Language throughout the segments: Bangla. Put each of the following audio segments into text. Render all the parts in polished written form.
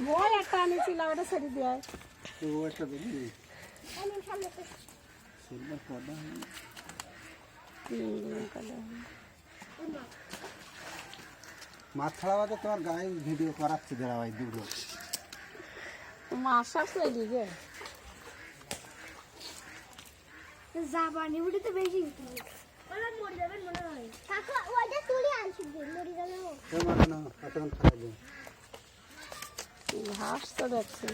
বল একটা আনিছিলাম ওটা ছেড়ে দেয় মাছ ছাড়া বাদে তোমার গায়ে ভিডিও করাচ্ছে যারা ভাই দুটো মাছ সব চলে গে জাবানি উড়িতে বেশি ওরা মরে যাবেন মনে হয় কাকা ওইটা তুলে আনছি মরে যাবে ও তোমার না এখন খাওয়া যায় ঘাস তো দেখছি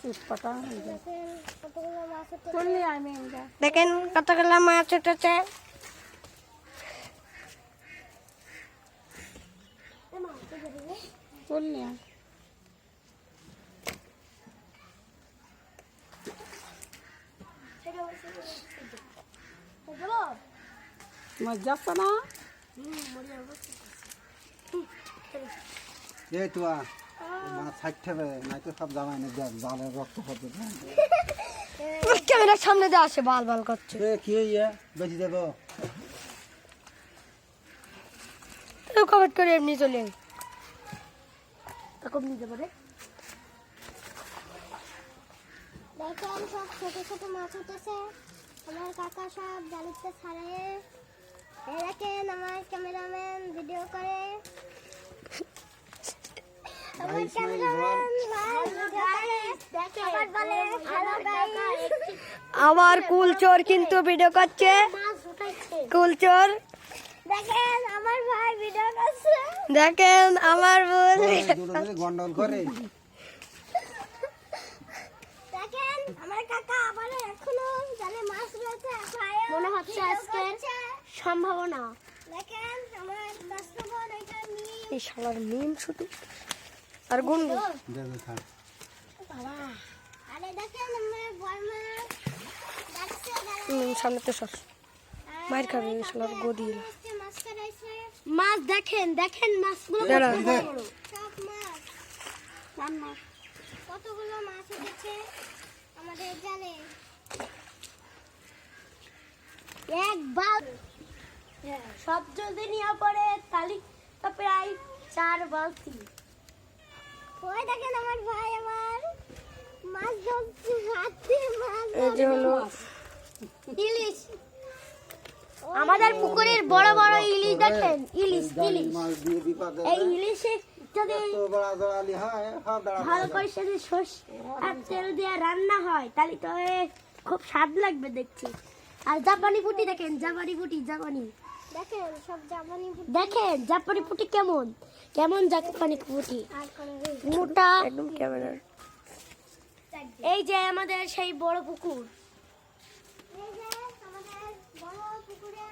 চিটপাটা হয়ে যায় কতগুলো মাছ আছে চললি আমি দেখেন কতগুলো মাছ উঠেছে চললি মাছ যাচ্ছে না এই তো মাছ ছাড়তে হবে নাই তো সব জামাই না দেখ জালের রক্ত পড়তে ক্যামেরার সামনে দিয়ে আসে বাল বাল করছে কি ইয়ে বেশি দেবো কমেন্ট করে এমনি চলে তখন নিতে পারে দেখেন সব ছোট ছোট মাছ উঠেছে আমার কাকা সব জালিতে ছাড়ায় দেখেন আমার ক্যামেরাম্যান ভিডিও করে আমার ক্যামেরাম্যান আমার কুলচোর কিন্তু ভিডিও করছে কুলচোর দেখেন আমার ভাই ভিডিও করছে দেখেন আমার বোন গন্ডগোল করে দেখেন আমার কাকা আবার এখনো জানে মাছ রয়েছে মনে হচ্ছে আজকে সম্ভাবনা দেখেন আমার দশটা বোন এটা নিয়ে এই শালার মিম শুধু আর গুনগুন দেবে থাক বাবা আরে দেখেন আমার বর্মা দেখছে সামনে তো সব মার খাবে এই শালার গদি মাছ দেখেন দেখেন মাছগুলো সব মাছ রান্না কতগুলো মাছ উঠেছে আমাদের জালে একবার সব যদি নিয়ে পড়ে তালিকা প্রায় 4 বালতি ওই দেখেন আমার ভাই আমার মাছ ধরছে হাতে মাছ এই যে হলো ইলিশ আমাদের পুকুরের বড় বড় ইলিশ দেখেন ইলিশ ইলিশ এই ইলিশে যদি ভালো করে সাথে সর্ষে আর তেল দিয়ে রান্না হয় তাহলে তো খুব স্বাদ লাগবে দেখছি আর জাপানি পুঁটি দেখেন জাপানি পুঁটি জাপানি দেখেন সব জাপানি পুঁটি দেখেন জাপানি পুঁটি কেমন কেমন জাপানি পুঁটি মোটা একদম ক্যামেরা এই যে আমাদের সেই বড় পুকুর এই যে আমাদের বড় পুকুরে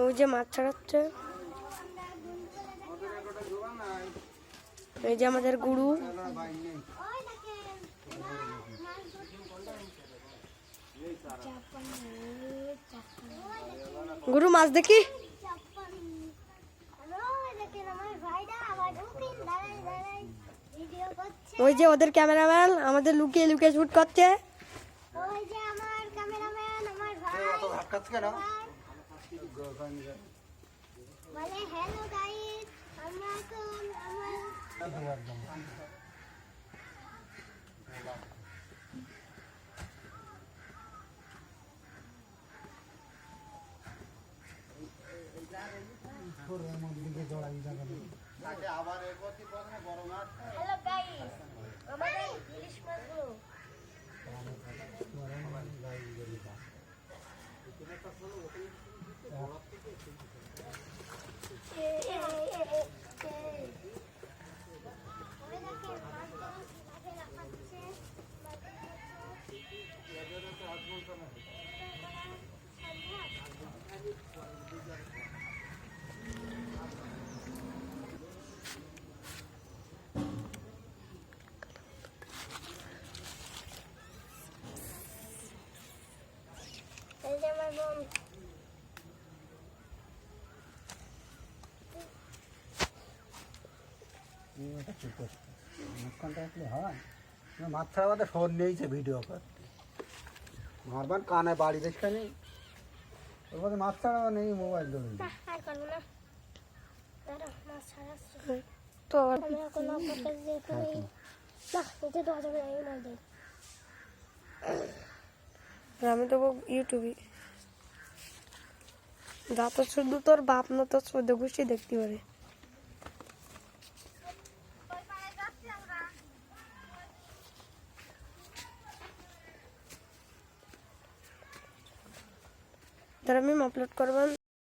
ওই যে মাছ ছাড়াচ্ছে এই যে আমাদের গুরু গুরু মাছ দেখি ওই যে ওদের ক্যামেরাম্যান আমাদের লুকিয়ে লুকিয়ে শুট করছে ওই যে আমার ক্যামেরাম্যান আমার ভাই বলে হ্যালো গাইস আমরা এখন হ্যালো গাইস আমাদের ইলিশ মাছগুলো এই যে আমার বোন এটা কি করছে মুখখানটা আসলে হয় না মাছ ছাড়া বাদে ফোন নিয়েছে ভিডিও করতে মারবার কানে বাড়ি দেখতে নেই ওর মধ্যে মাছ ছাড়া নেই মোবাইল ধরে আর করবো না দাঁড়া মাছ ছাড়াচ্ছি তো আমি এখন আপনার যে এখানে না এটা তো যাবে আমি মাছ দিই আমি তো ইউটিউবে যা তো শুধু তোর বাপ না তোর চোদ্দ গোষ্ঠী দেখতে পারে যারা আমি আপলোড করবেন